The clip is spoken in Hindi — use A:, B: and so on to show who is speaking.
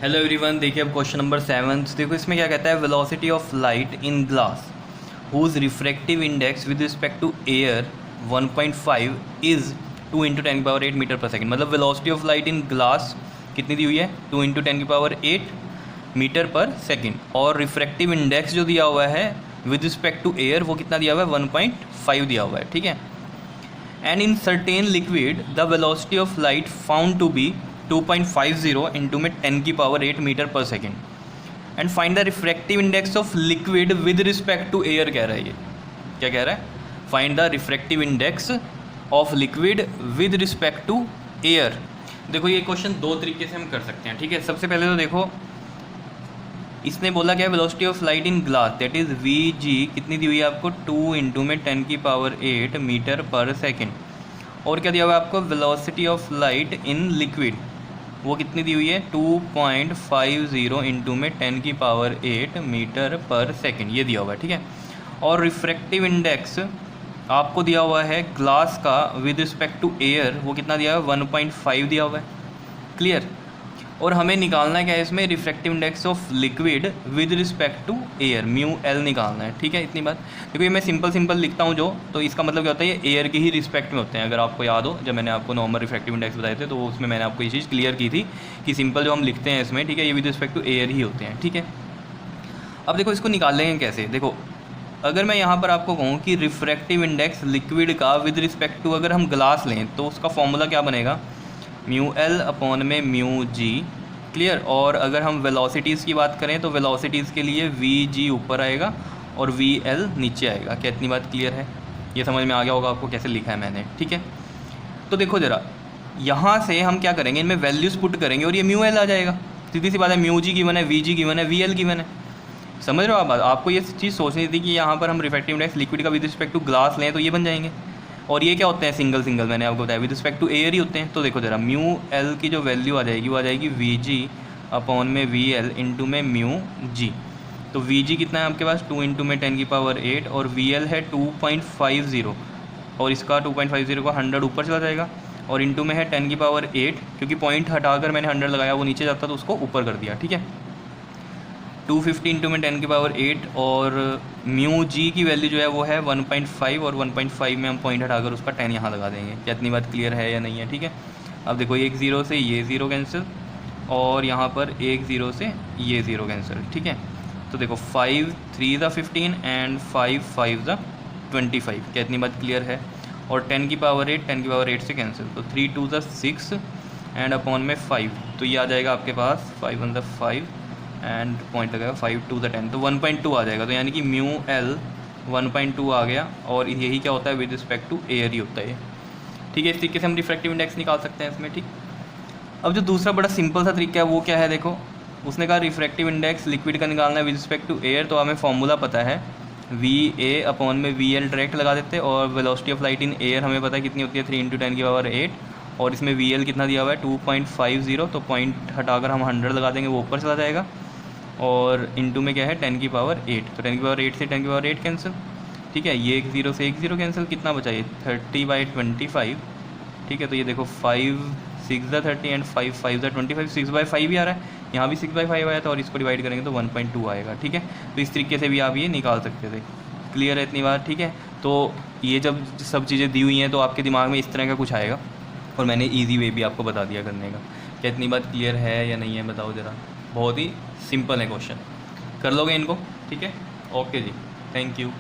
A: हेलो एवरीवन, देखिए अब क्वेश्चन नंबर 7। देखो इसमें क्या कहता है, velocity of light in glass whose refractive index with respect to air 1.5 is 2 × 10⁸ metre per second. मतलब velocity of light in glass कितनी दी हुई है, 2 × 10⁸ मीटर पर सेकंड, और रिफ्रैक्टिव इंडेक्स जो दिया हुआ है विद रिस्पेक्ट टू एयर वो कितना दिया हुआ है, 1.5 दिया हुआ है। ठीक है। And in certain liquid the velocity of light found to be 2.50 into में 10⁸ metre per second. And find the refractive index of liquid with respect to air. कह रहा है ये, क्या कह रहा है, find the refractive index of liquid with respect to air. देखो ये क्वेश्चन दो तरीके से हम कर सकते हैं। ठीक है, सबसे पहले तो देखो इसने बोला क्या, velocity of light in glass that is we जी कितनी दी हुई है आपको, 2 × में 10⁸ मीटर पर सेकेंड। और क्या दिया हुआ है आपको, velocity of light in liquid वो कितनी दी हुई है, 2.50 × में 10⁸ मीटर पर सेकेंड, ये दिया हुआ है। ठीक है। और रिफ्रैक्टिव इंडेक्स आपको दिया हुआ है ग्लास का विद रिस्पेक्ट टू एयर, वो कितना दिया हुआ है, 1.5 दिया हुआ है। क्लियर। और हमें निकालना है क्या है इसमें, refractive index of liquid with respect to air, mu L निकालना है। ठीक है, इतनी बात। देखो ये मैं सिंपल लिखता हूँ जो, तो इसका मतलब क्या होता है, ये एयर के ही रिस्पेक्ट में होते हैं। अगर आपको याद हो, जब मैंने आपको नॉर्मल रिफ्रैक्टिव इंडेक्स बताए थे तो उसमें मैंने आपको ये चीज़ क्लियर की थी कि सिंपल जो हम लिखते हैं इसमें, ठीक है, ये विद रिस्पेक्ट टू एयर ही होते हैं। ठीक है। अब देखो इसको निकालेंगे कैसे। देखो अगर मैं यहाँ पर आपको कहूँ कि रिफ्रैक्टिव इंडेक्स लिक्विड का विद रिस्पेक्ट टू अगर हम ग्लास लें तो उसका फॉर्मूला क्या बनेगा, म्यू एल अपॉन में म्यू जी। क्लियर। और अगर हम वेलोसिटीज़ की बात करें तो वेलोसिटीज़ के लिए वी जी ऊपर आएगा और वी एल नीचे आएगा। क्या इतनी बात क्लियर है, ये समझ में आ गया होगा आपको कैसे लिखा है मैंने। ठीक है। तो देखो ज़रा यहाँ से हम क्या करेंगे, इनमें वैल्यूज़ पुट करेंगे और ये म्यू एल आ जाएगा। सीधी सी बात है, म्यू जी गिवन है, वी जी गिवन है, वी एल गिवन है। समझ रहे हो आप। आपको ये चीज़ सोचनी थी कि यहाँ पर हम रिफ्रैक्टिव इंडेक्स लिक्विड का विद रिस्पेक्ट टू ग्लास लें तो ये बन जाएंगे, और ये क्या होते हैं, सिंगल मैंने आपको बताया विद रिस्पेक्ट टू एयर ही होते हैं। तो देखो ज़रा म्यू एल की जो वैल्यू आ जाएगी वो आ जाएगी वी जी अपॉन में वी एल इंटू में म्यू जी। तो वी जी कितना है आपके पास, 2 × में 10⁸ और वी एल है 2.50, और इसका 2.50 का 100 ऊपर चला जाएगा और इंटू में है 10⁸, क्योंकि पॉइंट हटाकर मैंने 100 लगाया, वो नीचे जाता तो उसको ऊपर कर दिया। ठीक है। 250 × में 10⁸, और म्यू जी की वैल्यू जो है वो है 1.5, और 1.5 में हम पॉइंट हटाकर उसका 10 यहाँ लगा देंगे। क्या इतनी बात क्लियर है या नहीं है। ठीक है। अब देखो एक ज़ीरो से ये ज़ीरो कैंसिल, और यहाँ पर एक ज़ीरो से ये ज़ीरो कैंसिल। ठीक है। तो देखो 5 3 ज़ा 15 एंड 5 5 ज़ा 25। क्या इतनी बात क्लियर है। और 10⁸ से कैंसिल, तो 3 2 ज़ा 6 एंड अपॉन में 5, तो ये आ जाएगा आपके पास 5 1 ज़ा 5 एंड पॉइंट लगाएगा 5 2 ज़ा 10, तो 1.2 आ जाएगा। तो यानी कि म्यू एल 1.2 आ गया, और यही क्या होता है, विद रिस्पेक्ट टू एयर ही होता है। ठीक है। इस तरीके से हम रिफ्रैक्टिव इंडेक्स निकाल सकते हैं इसमें। ठीक। अब जो दूसरा बड़ा सिंपल सा तरीका है वो क्या है, देखो उसने कहा रिफ्रैक्टिव इंडेक्स लिक्विड का निकालना है विद रिस्पेक्ट टू एयर, तो हमें फॉर्मूला पता है वी ए अपॉन में वी एल डायरेक्ट लगा देते हैं, और velocity of light in air हमें पता है कितनी होती है, 3 × 10⁸, और इसमें वी एल कितना दिया हुआ है, 2.50, तो पॉइंट हटाकर हम 100 लगा देंगे, वो ऊपर चला जाएगा, और इंटू में क्या है 10⁸, तो 10⁸ से 10⁸ कैंसिल। ठीक है। ये एक ज़ीरो से एक ज़ीरो कैंसिल, कितना बचा ये 30/25। ठीक है। तो ये देखो 5 6 ज़ा 30 एंड 5 5 ज़ा 25, 6/5 ही आ रहा है, यहाँ भी 6/5 आया था, और इसको डिवाइड करेंगे तो 1.2 आएगा। ठीक है। तो इस तरीके से भी आप ये निकाल सकते थे। क्लियर है इतनी बात। ठीक है। तो ये जब सब चीज़ें दी हुई हैं तो आपके दिमाग में इस तरह का कुछ आएगा, और मैंने ईजी वे भी आपको बता दिया करने का। क्या इतनी बात क्लियर है या नहीं है, बताओ ज़रा। बहुत ही सिंपल है क्वेश्चन, कर लोगे इनको। ठीक है। ओके जी, थैंक यू।